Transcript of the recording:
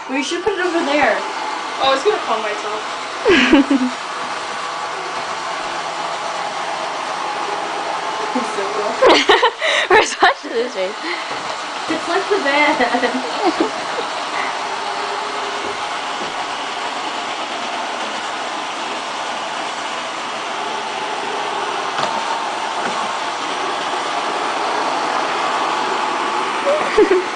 We should put it over there. Oh, it's gonna fall myself. Where's watch this face? It's like the bed. Ha